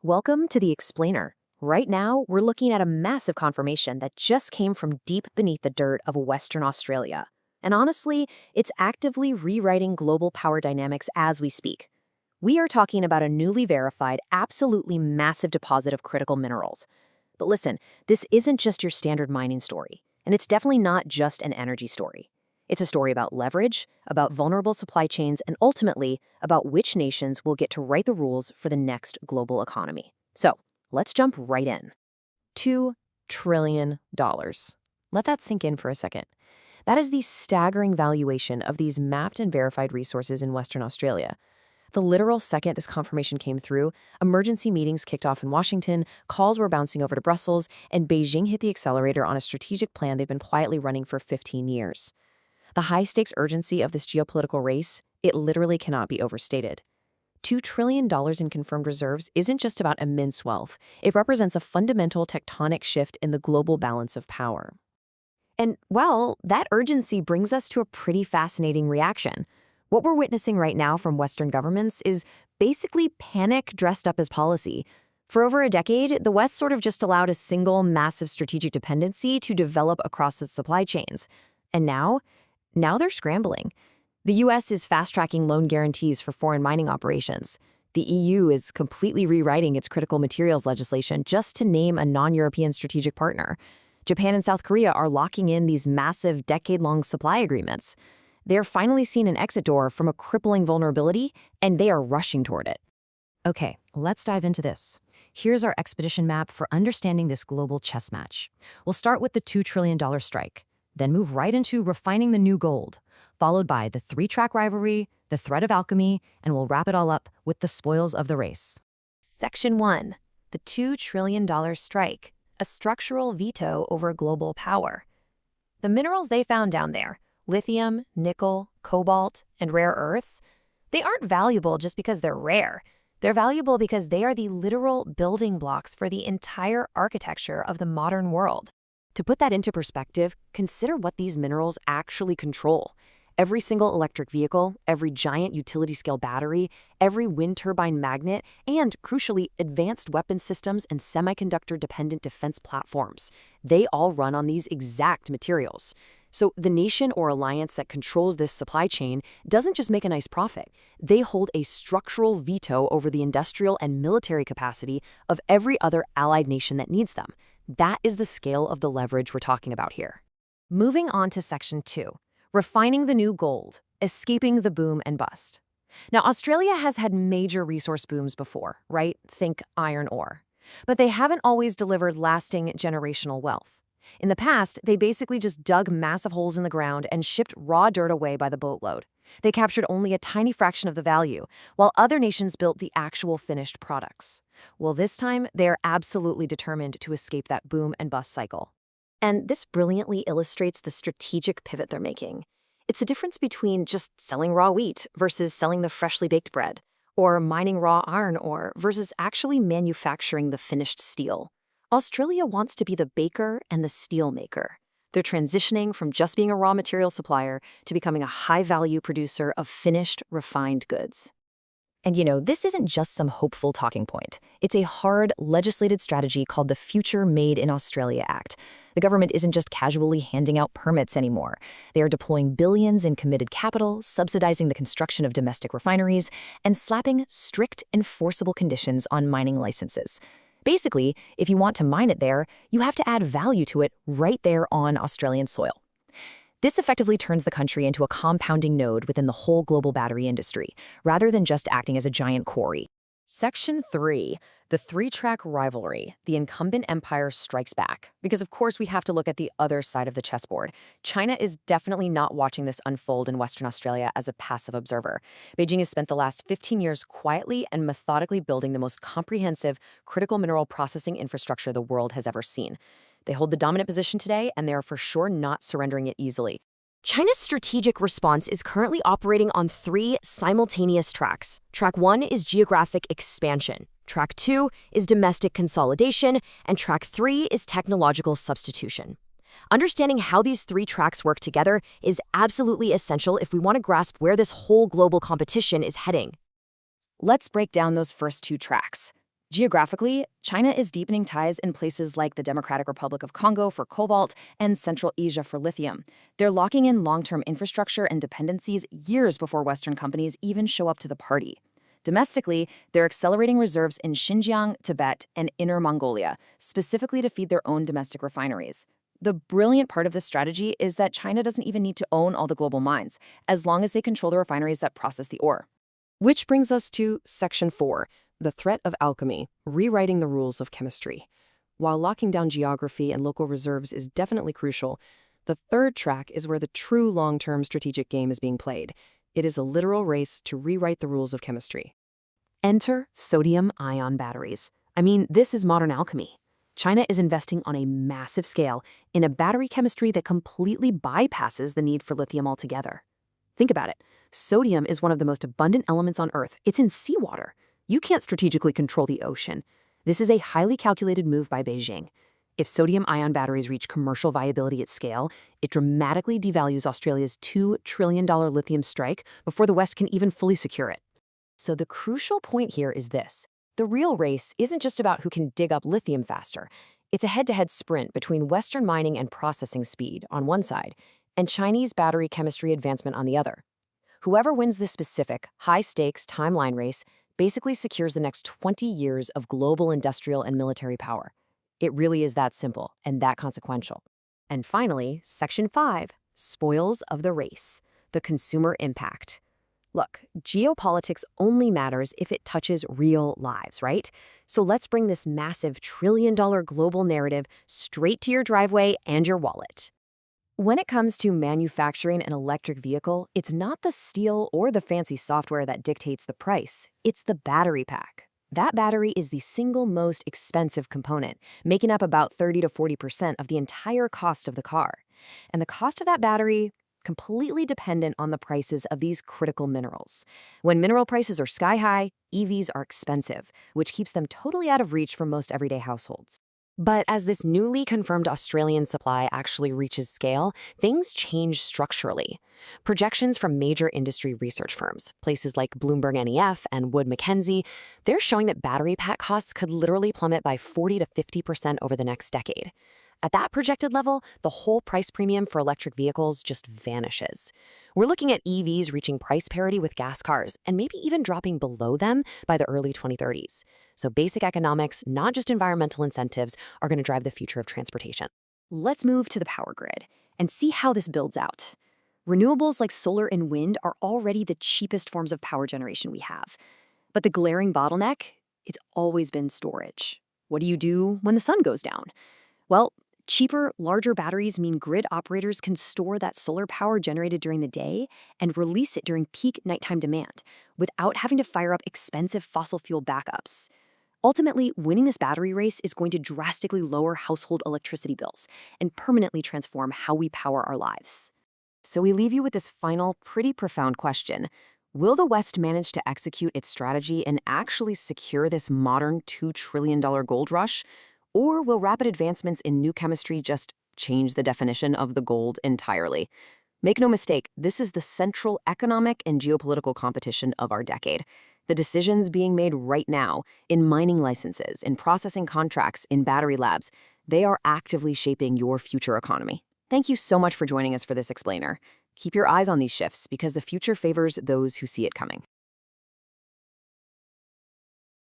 Welcome to the Explainer. Right now, we're looking at a massive confirmation that just came from deep beneath the dirt of Western Australia. And honestly, it's actively rewriting global power dynamics as we speak. We are talking about a newly verified, absolutely massive deposit of critical minerals. But listen, this isn't just your standard mining story, and it's definitely not just an energy story. It's a story about leverage, about vulnerable supply chains, and ultimately about which nations will get to write the rules for the next global economy. So, let's jump right in. $2 trillion. Let that sink in for a second. That is the staggering valuation of these mapped and verified resources in Western Australia. The literal second this confirmation came through, emergency meetings kicked off in Washington, calls were bouncing over to Brussels, and Beijing hit the accelerator on a strategic plan they've been quietly running for 15 years. The high-stakes urgency of this geopolitical race, it literally cannot be overstated. $2 trillion in confirmed reserves isn't just about immense wealth. It represents a fundamental tectonic shift in the global balance of power. And, well, that urgency brings us to a pretty fascinating reaction. What we're witnessing right now from Western governments is basically panic dressed up as policy. For over a decade, the West sort of just allowed a single massive strategic dependency to develop across its supply chains. And now they're scrambling. The U.S. is fast-tracking loan guarantees for foreign mining operations. The EU is completely rewriting its critical materials legislation just to name a non-European strategic partner. Japan and South Korea are locking in these massive decade-long supply agreements. They're finally seeing an exit door from a crippling vulnerability, and they are rushing toward it. Okay, let's dive into this. Here's our expedition map for understanding this global chess match. We'll start with the $2 trillion strike, then move right into refining the new gold, followed by the three-track rivalry, the threat of alchemy, and we'll wrap it all up with the spoils of the race. Section 1. The $2 trillion strike, a structural veto over global power. The minerals they found down there, lithium, nickel, cobalt, and rare earths, they aren't valuable just because they're rare. They're valuable because they are the literal building blocks for the entire architecture of the modern world. To put that into perspective, consider what these minerals actually control. Every single electric vehicle, every giant utility-scale battery, every wind turbine magnet, and, crucially, advanced weapon systems and semiconductor-dependent defense platforms. They all run on these exact materials. So the nation or alliance that controls this supply chain doesn't just make a nice profit. They hold a structural veto over the industrial and military capacity of every other allied nation that needs them. That is the scale of the leverage we're talking about here. Moving on to Section 2, refining the new gold, escaping the boom and bust. Now, Australia has had major resource booms before, right? Think iron ore. But they haven't always delivered lasting generational wealth. In the past, they basically just dug massive holes in the ground and shipped raw dirt away by the boatload. They captured only a tiny fraction of the value, while other nations built the actual finished products. Well, this time, they are absolutely determined to escape that boom and bust cycle. And this brilliantly illustrates the strategic pivot they're making. It's the difference between just selling raw wheat versus selling the freshly baked bread, or mining raw iron ore versus actually manufacturing the finished steel. Australia wants to be the baker and the steel maker. They're transitioning from just being a raw material supplier to becoming a high-value producer of finished, refined goods. And this isn't just some hopeful talking point. It's a hard, legislated strategy called the Future Made in Australia Act. The government isn't just casually handing out permits anymore. They are deploying billions in committed capital, subsidizing the construction of domestic refineries, and slapping strict, enforceable conditions on mining licenses. Basically, if you want to mine it there, you have to add value to it right there on Australian soil. This effectively turns the country into a compounding node within the whole global battery industry, rather than just acting as a giant quarry. Section 3, the three-track rivalry. The incumbent empire strikes back. Because of course we have to look at the other side of the chessboard. China is definitely not watching this unfold in Western Australia as a passive observer. Beijing has spent the last 15 years quietly and methodically building the most comprehensive critical mineral processing infrastructure the world has ever seen. They hold the dominant position today, and they are for sure not surrendering it easily. China's strategic response is currently operating on 3 simultaneous tracks. Track 1 is geographic expansion. Track 2 is domestic consolidation, and Track 3 is technological substitution. Understanding how these 3 tracks work together is absolutely essential if we want to grasp where this whole global competition is heading. Let's break down those first 2 tracks. Geographically, China is deepening ties in places like the Democratic Republic of Congo for cobalt and Central Asia for lithium. They're locking in long-term infrastructure and dependencies years before Western companies even show up to the party. Domestically, they're accelerating reserves in Xinjiang, Tibet, and Inner Mongolia, specifically to feed their own domestic refineries. The brilliant part of this strategy is that China doesn't even need to own all the global mines, as long as they control the refineries that process the ore. Which brings us to Section 4, the threat of alchemy, rewriting the rules of chemistry. While locking down geography and local reserves is definitely crucial, the third track is where the true long-term strategic game is being played. It is a literal race to rewrite the rules of chemistry. Enter sodium-ion batteries. I mean, this is modern alchemy. China is investing on a massive scale in a battery chemistry that completely bypasses the need for lithium altogether. Think about it. Sodium is one of the most abundant elements on Earth. It's in seawater. You can't strategically control the ocean. This is a highly calculated move by Beijing. If sodium-ion batteries reach commercial viability at scale, it dramatically devalues Australia's $2 trillion lithium strike before the West can even fully secure it. So the crucial point here is this. The real race isn't just about who can dig up lithium faster. It's a head-to-head sprint between Western mining and processing speed on one side and Chinese battery chemistry advancement on the other. Whoever wins this specific, high-stakes timeline race basically secures the next 20 years of global industrial and military power. It really is that simple and that consequential. And finally, Section 5, spoils of the race, the consumer impact. Look, geopolitics only matters if it touches real lives, right? So let's bring this massive trillion-dollar global narrative straight to your driveway and your wallet. When it comes to manufacturing an electric vehicle, it's not the steel or the fancy software that dictates the price. It's the battery pack. That battery is the single most expensive component, making up about 30 to 40% of the entire cost of the car. And the cost of that battery, completely dependent on the prices of these critical minerals. When mineral prices are sky high, EVs are expensive, which keeps them totally out of reach for most everyday households. But as this newly confirmed Australian supply actually reaches scale, things change structurally. Projections from major industry research firms, places like Bloomberg NEF and Wood Mackenzie, they're showing that battery pack costs could literally plummet by 40 to 50% over the next decade. At that projected level, the whole price premium for electric vehicles just vanishes. We're looking at EVs reaching price parity with gas cars and maybe even dropping below them by the early 2030s. So basic economics, not just environmental incentives, are going to drive the future of transportation. Let's move to the power grid and see how this builds out. Renewables like solar and wind are already the cheapest forms of power generation we have. But the glaring bottleneck, it's always been storage. What do you do when the sun goes down? Well, cheaper, larger batteries mean grid operators can store that solar power generated during the day and release it during peak nighttime demand without having to fire up expensive fossil fuel backups. Ultimately, winning this battery race is going to drastically lower household electricity bills and permanently transform how we power our lives. So we leave you with this final, pretty profound question. Will the West manage to execute its strategy and actually secure this modern $2 trillion gold rush? Or will rapid advancements in new chemistry just change the definition of the gold entirely? Make no mistake, this is the central economic and geopolitical competition of our decade. The decisions being made right now, in mining licenses, in processing contracts, in battery labs, they are actively shaping your future economy. Thank you so much for joining us for this explainer. Keep your eyes on these shifts because the future favors those who see it coming.